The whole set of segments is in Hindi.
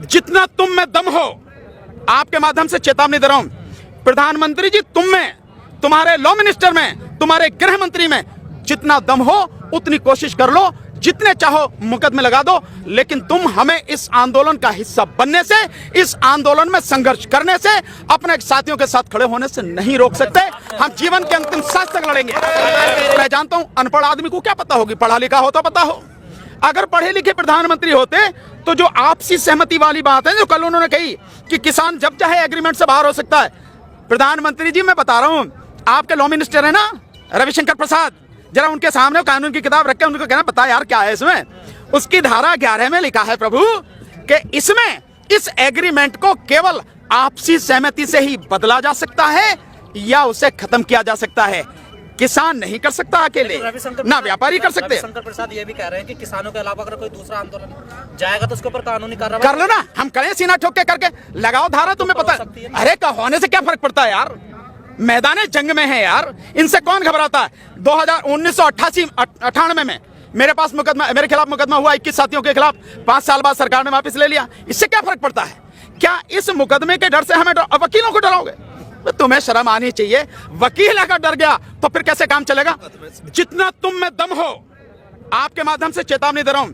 जितना तुम में दम हो, आपके माध्यम से चेतावनी दे रहा हूं, प्रधानमंत्री जी तुम में, तुम्हारे लॉ मिनिस्टर में, तुम्हारे गृह मंत्री में जितना दम हो उतनी कोशिश कर लो, जितने चाहो मुकदमे लगा दो, लेकिन तुम हमें इस आंदोलन का हिस्सा बनने से, इस आंदोलन में संघर्ष करने से, अपने साथियों के साथ खड़े होने से नहीं रोक सकते। हम जीवन के अंतिम सांस तक लड़ेंगे। मैं जानता हूं अनपढ़ आदमी को क्या पता होगी, पढ़ा लिखा हो तो पता हो। अगर पढ़े लिखे प्रधानमंत्री होते तो जो आपसी सहमति वाली बात है जो कल उन्होंने कही कि किसान जब चाहे एग्रीमेंट से बाहर हो सकता है, प्रधानमंत्री जी मैं बता रहा हूं, आपके लॉ मिनिस्टर है ना रविशंकर प्रसाद, जरा उनके सामने कानून की किताब रख के उनको कहना बता यार क्या है इसमें। उसकी धारा 11 में लिखा है प्रभु कि इसमें इस एग्रीमेंट को केवल आपसी सहमति से ही बदला जा सकता है या उसे खत्म किया जा सकता है। किसान नहीं कर सकता अकेले, ना व्यापारी कर सकते। रविशंकर प्रसाद ये भी कह रहे हैं कि किसानों के अलावा अगर कोई दूसरा आंदोलन जाएगा तो उसके ऊपर कानूनी कार्रवाई कर लो ना, हम करें सीना ठोक के करके लगाओ धारा, तुम्हें पता है। अरे का होने से क्या फर्क पड़ता है यार, मैदान जंग में है यार, इनसे कौन घबराता है। 1998 में मेरे पास मुकदमा, मेरे खिलाफ मुकदमा हुआ 21 साथियों के खिलाफ, 5 साल बाद सरकार ने वापस ले लिया। इससे क्या फर्क पड़ता है? क्या इस मुकदमे के डर से हमें वकीलों को डराओगे? तुम्हें शर्म आनी चाहिए। वकील अगर डर गया तो फिर कैसे काम चलेगा? जितना तुम में दम हो, आपके माध्यम से चेतावनी दे रहा हूं,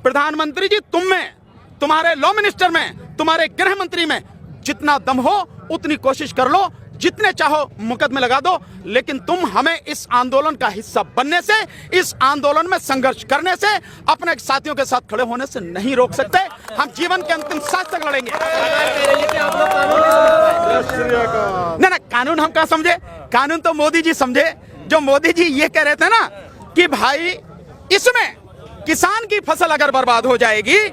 प्रधानमंत्री जी तुम में, तुम्हारे लॉ मिनिस्टर में, तुम्हारे गृह मंत्री में जितना दम हो उतनी कोशिश कर लो, जितने चाहो मुकदमे लगा दो, लेकिन तुम हमें इस आंदोलन का हिस्सा बनने से, इस आंदोलन में संघर्ष करने से, अपने साथियों के साथ खड़े होने से नहीं रोक सकते। हम जीवन के अंतिम सांस तक लड़ेंगे। ना कानून हम क्या समझे, कानून तो मोदी जी समझे। जो मोदी जी ये कह रहे थे ना कि भाई इसमें किसान की फसल अगर बर्बाद हो जाएगी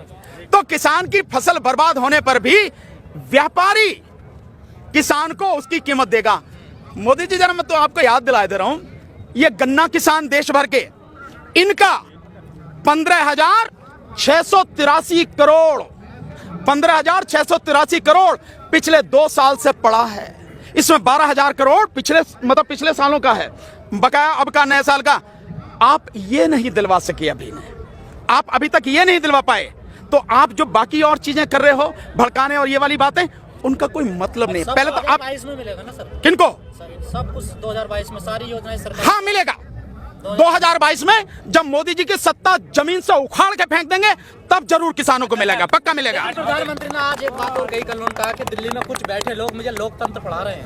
तो किसान की फसल बर्बाद होने पर भी व्यापारी किसान को उसकी कीमत देगा। मोदी जी जरा मैं तो आपको याद दिला दे रहा हूं, ये गन्ना किसान देश भर के, इनका 15,683 करोड़ 15,683 करोड़ पिछले 2 साल से पड़ा है। इसमें 12,000 करोड़ पिछले सालों का है, बकाया अब का नए साल का। आप ये नहीं दिलवा सके अभी ने, आप अभी तक ये नहीं दिलवा पाए, तो आप जो बाकी और चीजें कर रहे हो, भड़काने और ये वाली बातें, उनका कोई मतलब नहीं। पहले तो आप 2022 में मिलेगा ना सर, किनको सब कुछ 2022 में सारी योजनाएं सरकार, हाँ मिलेगा। 2022 में जब मोदी जी की सत्ता जमीन से उखाड़ के फेंक देंगे तब जरूर किसानों को मिलेगा, पक्का मिलेगा। प्रधानमंत्री ने आज एक बात और कही, कल उन्होंने कहा कि दिल्ली में कुछ बैठे लोग मुझे लोकतंत्र पढ़ा रहे हैं।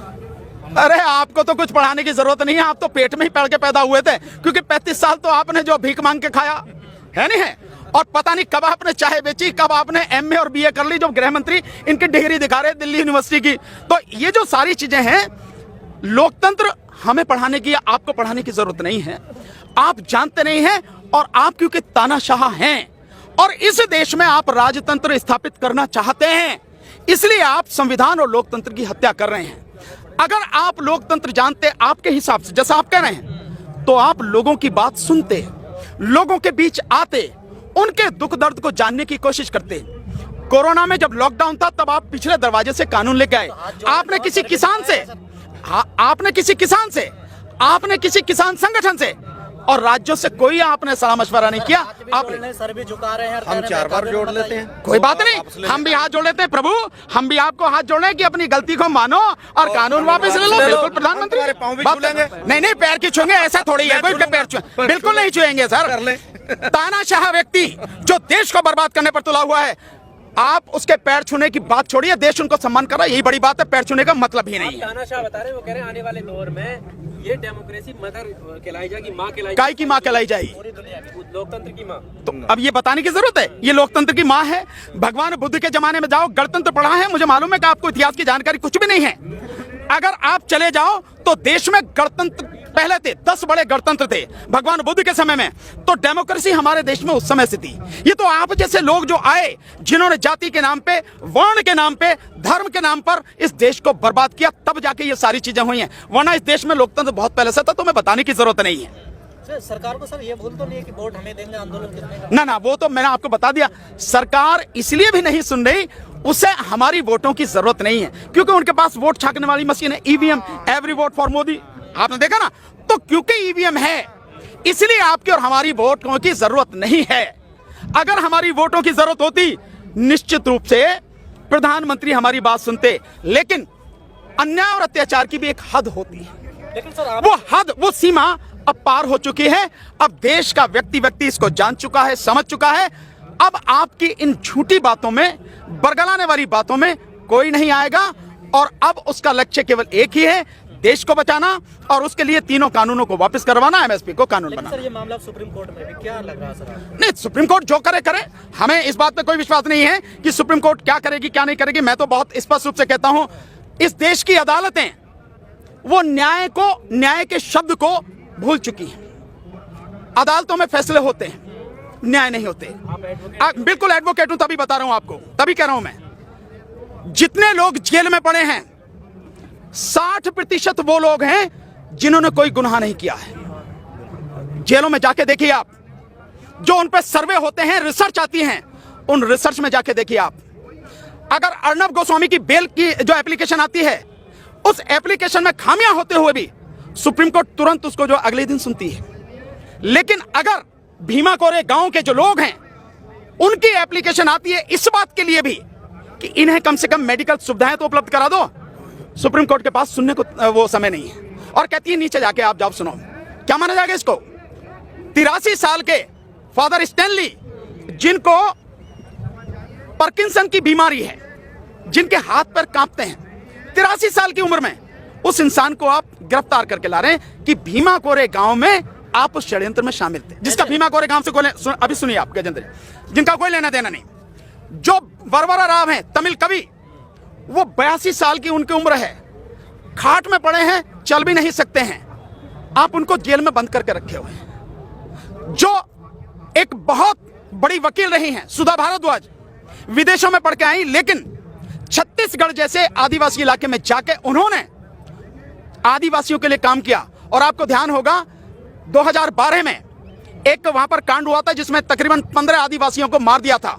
अरे आपको तो कुछ पढ़ाने की जरूरत नहीं है, आप तो पेट में ही पढ़ के पैदा हुए थे, क्योंकि 35 साल तो आपने जो भीख मांग के खाया है नहीं है, और पता नहीं कब आपने चाय बेची, कब आपने एमए और बीए कर ली। जो गृह मंत्री इनकी डिग्री दिखा रहे दिल्ली यूनिवर्सिटी की। तो ये जो सारी चीजें हैं, लोकतंत्र हमें पढ़ाने की या आपको पढ़ाने की जरूरत नहीं है। आप जानते नहीं हैं, और आप क्योंकि तानाशाह हैं और इस देश में आप राजतंत्र स्थापित करना चाहते हैं, इसलिए आप संविधान और लोकतंत्र की हत्या कर रहे हैं। अगर आप लोकतंत्र जानते आपके हिसाब से, जैसा आप कह रहे हैं, तो आप लोगों की बात सुनते, लोगों के बीच आते, उनके दुख दर्द को जानने की कोशिश करते। कोरोना में जब लॉकडाउन था तब आप पिछले दरवाजे से कानून लेके आए। आपने किसी किसान से, आपने किसी किसान से, आपने किसी किसान संगठन से और राज्यों से कोई आपने सलाह मशवरा नहीं किया। आपने सर भी झुका रहे हैं, हम 4 बार जोड़ लेते हैं, कोई बात नहीं, हम भी हाथ जोड़ लेते हैं। प्रभु हम भी आपको हाथ जोड़ रहे हैं कि अपनी गलती को मानो और कानून वापस ले लो। बिल्कुल प्रधानमंत्री, नहीं पैर की छुएंगे ऐसा थोड़ी है, कोई पैर छुए बिल्कुल नहीं छुएंगे सर। तानाशाह व्यक्ति जो देश को बर्बाद करने पर तुला हुआ है, आप उसके पैर छूने की बात छोड़िए, देश उनको सम्मान कर रहा है, यही बड़ी बात है। पैर छूने का मतलब ही नहीं है। तानाशाह बता रहे, वो कह रहे हैं आने वाले दौर में ये डेमोक्रेसी मदर कहलाई जाएगी, माँ कहलाई, काय की माँ कहलाई जाएगी, पूरी दुनिया की लोकतंत्र की माँ। तो अब ये बताने की जरूरत है, ये लोकतंत्र की माँ है। भगवान बुद्ध के जमाने में जाओ, गणतंत्र पढ़ा है, मुझे मालूम है कि आपको इतिहास की जानकारी कुछ भी नहीं है। अगर आप चले जाओ तो देश में गणतंत्र पहले थे, 10 बड़े गणतंत्र थे भगवान बुद्ध के समय में, तो डेमोक्रेसी हमारे देश में उस समय से थी। ये तो आप जैसे लोग जो आए, जिन्होंने जाति के नाम पे, वर्ण के नाम पे, धर्म के नाम पर इस देश को बर्बाद किया, तब जाके ये सारी चीजें हुई हैं। वरना इस देश में लोकतंत्र बहुत पहले से था, तुम्हें बताने की जरूरत नहीं है। सरकार को सर ये भूल तो नहीं है कि वोट हमें देंगे आंदोलन करने का? ना वो तो मैंने आपको बता दिया, सरकार इसलिए भी नहीं सुन रही, उसे हमारी वोटों की जरूरत नहीं है, क्योंकि उनके पास वोट छापने वाली मशीन है, EVM, every vote for Modi, आपने देखा ना। तो क्योंकि ईवीएम है इसलिए आपकी और हमारी वोटों की जरूरत नहीं है। अगर हमारी वोटों की जरूरत होती निश्चित रूप से प्रधानमंत्री हमारी बात सुनते, लेकिन अन्याय और अत्याचार की भी एक हद होती है। लेकिन सर आप वो हद, वो सीमा अब पार हो चुकी है। अब देश का व्यक्ति इसको जान चुका है, समझ चुका है। अब आपकी इन झूठी बातों में, बरगलाने वाली बातों में कोई नहीं आएगा, और अब उसका लक्ष्य केवल एक ही है, देश को बचाना, और उसके लिए तीनों कानूनों को वापस करवाना, एमएसपी को कानून लेकिन बनाना। सर ये मामला सुप्रीम कोर्ट में भी क्या लग रहा है सर आपको? नहीं, सुप्रीम कोर्ट जो करे करे, हमें इस बात पे कोई विश्वास नहीं है कि सुप्रीम कोर्ट क्या करेगी क्या नहीं करेगी। मैं तो बहुत स्पष्ट रूप से कहता हूं, इस देश की अदालतें वो न्याय के शब्द को भूल चुकी हैं। अदालतों में फैसले होते हैं, न्याय नहीं होते। बिल्कुल एडवोकेट हूं, तभी बता रहा हूं आपको, तभी कह रहा हूं मैं। जितने लोग जेल में पड़े हैं, 60% वो लोग हैं जिन्होंने कोई गुनाह नहीं किया है। जेलों में जाके देखिए आप, जो उन पर सर्वे होते हैं, रिसर्च आती हैं, उन रिसर्च में जाके देखिए आप। अगर अर्नब गोस्वामी की बेल की जो एप्लीकेशन आती है, उस एप्लीकेशन में खामियां होते हुए भी सुप्रीम कोर्ट तुरंत उसको जो अगले दिन सुनती है। लेकिन अगर भीमा कोरे गांव के जो लोग हैं, उनकी एप्लीकेशन आती है इस बात के लिए भी कि इन्हें कम से कम मेडिकल सुविधाएं तो उपलब्ध करा दो, सुप्रीम कोर्ट के पास सुनने को वो समय नहीं है, और कहती है नीचे जाके आप जाओ सुनो। क्या माना जाएगा इसको? 83 साल के फादर स्टैनली, जिनको पार्किंसन की बीमारी है, जिनके हाथ पैर कांपते हैं, 83 साल की उम्र में उस इंसान को आप गिरफ्तार करके ला रहे हैं कि भीमा कोरे गांव में आप उस षड्यंत्र में शामिल थे, जिसका भीमा कोरे गांव से कोई अभी सुनिए आप गजेंद्र, जिनका कोई लेना देना नहीं। जो वरवरा राव हैं, तमिल कवि, वो 82 साल की उनकी उम्र है, खाट में पड़े हैं, चल भी नहीं सकते हैं, आप उनको जेल में बंद करके रखे हुए हैं। जो एक बहुत बड़ी वकील रही हैं, सुधा भारद्वाज, विदेशों में पढ़ के आई, लेकिन छत्तीसगढ़ जैसे आदिवासी इलाके में जाके उन्होंने आदिवासियों के लिए काम किया। और आपको ध्यान होगा 2012 में एक वहां पर कांड हुआ था जिसमें तकरीबन 15 आदिवासियों को मार दिया था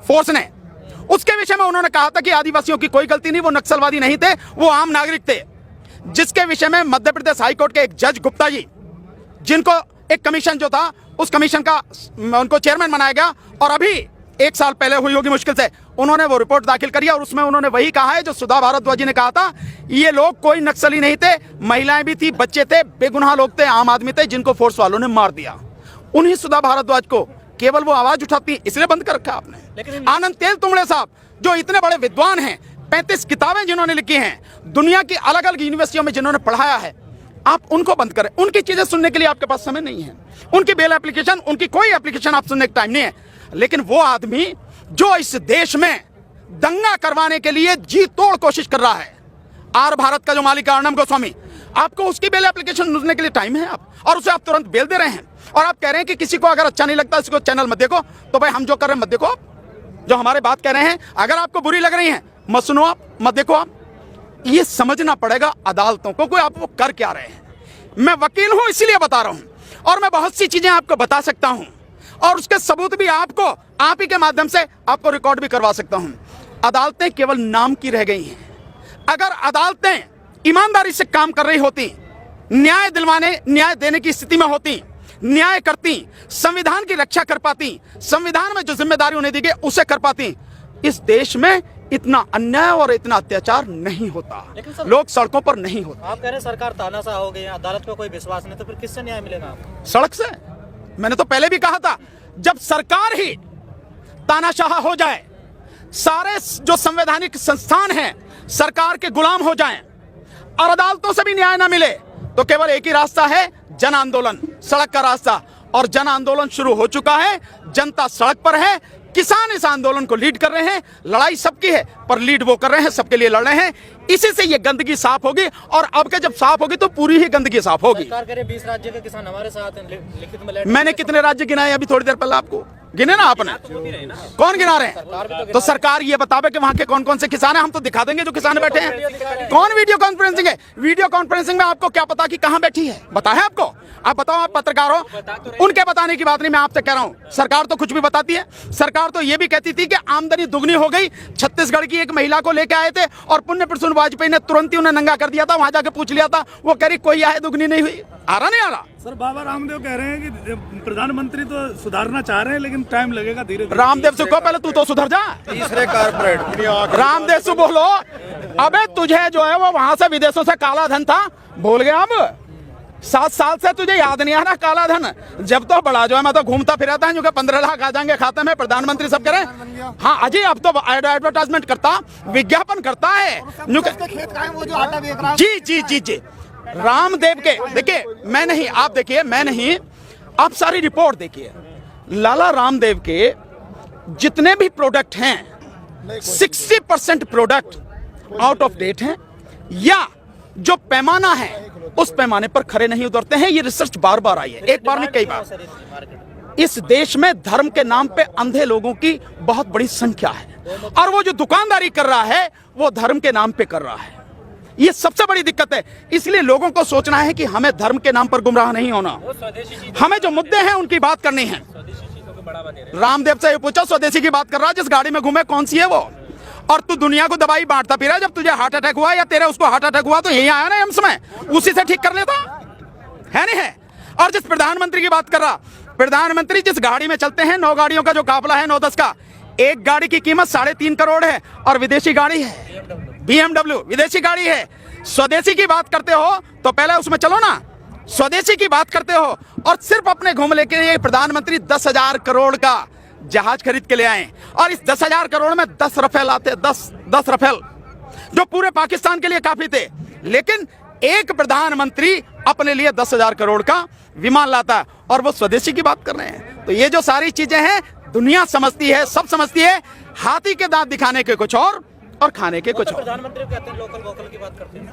फोर्स ने। उसके विषय में उन्होंने कहा था कि आदिवासियों की कोई गलती नहीं, वो नक्सलवादी नहीं थे, वो आम नागरिक थे। जिसके विषय में मध्य प्रदेश हाईकोर्ट के एक जज गुप्ता जी, जिनको एक कमीशन जो था, उस कमीशन का उनको चेयरमैन बनाया गया, और अभी 1 साल पहले हुई होगी मुश्किल से, उन्होंने वो रिपोर्ट दाखिल करी, और उसमें उन्होंने वही कहा है जो सुधा भारद्वाज जी ने कहा था। ये लोग कोई नक्सली नहीं थे, महिलाएं भी थी, बच्चे थे, बेगुनाह लोग थे, आम आदमी थे, जिनको फोर्स वालों ने मार दिया। उन्हीं सुधा भारद्वाज को केवल वो आवाज उठाती, इसलिए बंद कर रखा आपने। लेकिन आनंद तेलतुंबड़े साहब, जो इतने बड़े विद्वान हैं, 35 किताबें जिन्होंने लिखी हैं, दुनिया की अलग अलग यूनिवर्सिटियों में जिन्होंने पढ़ाया है, आप उनको बंद करें। उनकी चीजें सुनने के लिए आपके पास समय नहीं है। उनकी बेल एप्लीकेशन, उनकी कोई एप्लीकेशन आप सुनने का टाइम नहीं है। लेकिन वो आदमी जो इस देश में दंगा करवाने के लिए जी तोड़ कोशिश कर रहा है, आर भारत का जो मालिक है अर्नब गोस्वामी, आपको उसकी बेल एप्लीकेशन सुनने के लिए टाइम है आप, और उसे आप तुरंत बेल दे रहे हैं। और आप कह रहे हैं कि किसी को अगर अच्छा नहीं लगता इसको चैनल मत देखो, तो भाई हम जो कर रहे हैं मत देखो। आप जो हमारे बात कह रहे हैं, अगर आपको बुरी लग रही है मत सुनो, आप मत देखो। आप ये समझना पड़ेगा अदालतों को, कोई आप वो कर क्या रहे हैं। मैं वकील हूं इसलिए बता रहा हूं, और मैं बहुत सी चीजें आपको बता सकता हूं, और उसके सबूत भी आपको, आप ही के माध्यम से आपको रिकॉर्ड भी करवा सकता हूं। अदालतें केवल नाम की रह गई हैं। अगर अदालतें ईमानदारी से काम कर रही होती, न्याय देने की स्थिति में होती, न्याय करती, संविधान की रक्षा कर पाती, संविधान में जो जिम्मेदारी उन्हें दी गई उसे कर पाती, इस देश में इतना अन्याय और इतना अत्याचार नहीं होता, लोग सड़कों पर नहीं होते। आप कह रहे हैं सरकार तानाशाह हो गई, अदालत को कोई विश्वास नहीं, तो फिर किससे न्याय मिलेगा आपको? सड़क से। मैंने तो पहले भी कहा था, जब सरकार ही तानाशाह हो जाए, सारे जो संवैधानिक संस्थान हैं सरकार के गुलाम हो जाएं, और अदालतों से भी न्याय ना मिले, तो केवल एक ही रास्ता है, जन आंदोलन, सड़क का रास्ता। और जन आंदोलन शुरू हो चुका है, जनता सड़क पर है, किसान इस आंदोलन को लीड कर रहे हैं। लड़ाई सबकी है, पर लीड वो कर रहे हैं, सबके लिए लड़ रहे हैं। इसी से ये गंदगी साफ होगी, और अब के जब साफ होगी तो पूरी ही गंदगी साफ होगी। सरकार करे 20 राज्य के किसान हमारे साथ हैं, लिखित में लेटर। मैंने कितने राज्य गिनाए अभी थोड़ी देर पहले आपको? गिने ना आपने? कौन गिना रहे हैं? तो सरकार ये बतावे कि वहां के कौन कौन से किसान हैं, हम तो दिखा देंगे जो किसान बैठे हैं। कौन वीडियो कॉन्फ्रेंसिंग है? वीडियो कॉन्फ्रेंसिंग में आपको क्या पता कि कहां बैठी है? पता है आपको? आप बताओ, आप पत्रकार हो, उनके बताने की बात नहीं, मैं आपसे कह रहा हूं। सरकार तो कुछ भी बताती है। सरकार तो ये भी कहती थी कि आमदनी दुगनी हो गई। छत्तीसगढ़ की एक महिला को लेके आए थे, और पुण्य प्रसून वाजपेयी ने तुरंत ही उन्हें नंगा कर दिया था। वहां जाके पूछ लिया था, वो कह रही कोई आय दुगनी नहीं हुई। आ रहा नहीं आ रहा? सर बाबा रामदेव कह रहे हैं कि प्रधानमंत्री तो सुधारना चाह रहे हैं लेकिन टाइम लगेगा, धीरे धीरे। रामदेव से कहो पहले तू तो सुधर जा। तीसरे कारपोरेट रामदेव से बोलो, अबे तुझे जो है वो वहां से विदेशों से काला धन था, भूल गया अब? 7 साल से तुझे याद नहीं आ रहा काला धन? जब तो बड़ा जो है मैं तो घूमता फिरता है, जो 15 लाख आ जाएंगे खाते में, प्रधानमंत्री सब करें। हाँ अजय, अब तो एडवर्टाइजमेंट करता, विज्ञापन करता है। जी जी जी जी, रामदेव के देखिए, मैं नहीं, आप देखिए, मैं नहीं, आप सारी रिपोर्ट देखिए। लाला रामदेव के जितने भी प्रोडक्ट हैं 60% प्रोडक्ट आउट ऑफ डेट हैं, या जो पैमाना है उस पैमाने पर खरे नहीं उतरते हैं। ये रिसर्च बार बार आई है, एक बार नहीं कई बार। इस देश में धर्म के नाम पे अंधे लोगों की बहुत बड़ी संख्या है, और वो जो दुकानदारी कर रहा है वो धर्म के नाम पे कर रहा है। ये सबसे बड़ी दिक्कत है। इसलिए लोगों को सोचना है कि हमें धर्म के नाम पर गुमराह नहीं होना, हमें जो मुद्दे हैं उनकी बात करनी है। रामदेव से ये पूछो, स्वदेशी की बात कर रहा है, जिस गाड़ी में घूमे कौन सी है वो? और तू दुनिया को दवाई बांटता फिरा। जब तुझे हार्ट अटैक हुआ या तेरे उसको हार्ट अटैक हुआ तो यही आया ना एम्स में, उसी से ठीक कर लेता है नहीं है? और जिस प्रधानमंत्री की बात कर रहा, प्रधानमंत्री जिस गाड़ी में चलते हैं, 9 गाड़ियों का जो काफिला है 9-10 का, एक गाड़ी की कीमत 3.5 करोड़ है, और विदेशी गाड़ी है BMW, विदेशी गाड़ी है। स्वदेशी की बात करते हो तो पहले उसमें चलो ना। स्वदेशी की बात करते हो और सिर्फ अपने घूमने के लिए प्रधानमंत्री 10,000 करोड़ का जहाज खरीद के ले आए, और इस 10,000 करोड़ में 10 रफेल आते, 10 रफेल, जो पूरे पाकिस्तान के लिए काफी थे। लेकिन एक प्रधानमंत्री अपने लिए 10,000 करोड़ का विमान लाता है, और वो स्वदेशी की बात कर रहे हैं। तो ये जो सारी चीजें हैं दुनिया समझती है, सब समझती है। हाथी के दांत दिखाने के कुछ और खाने के कुछ और। प्रधानमंत्री कहते हैं लोकल वोकल की बात करते हैं।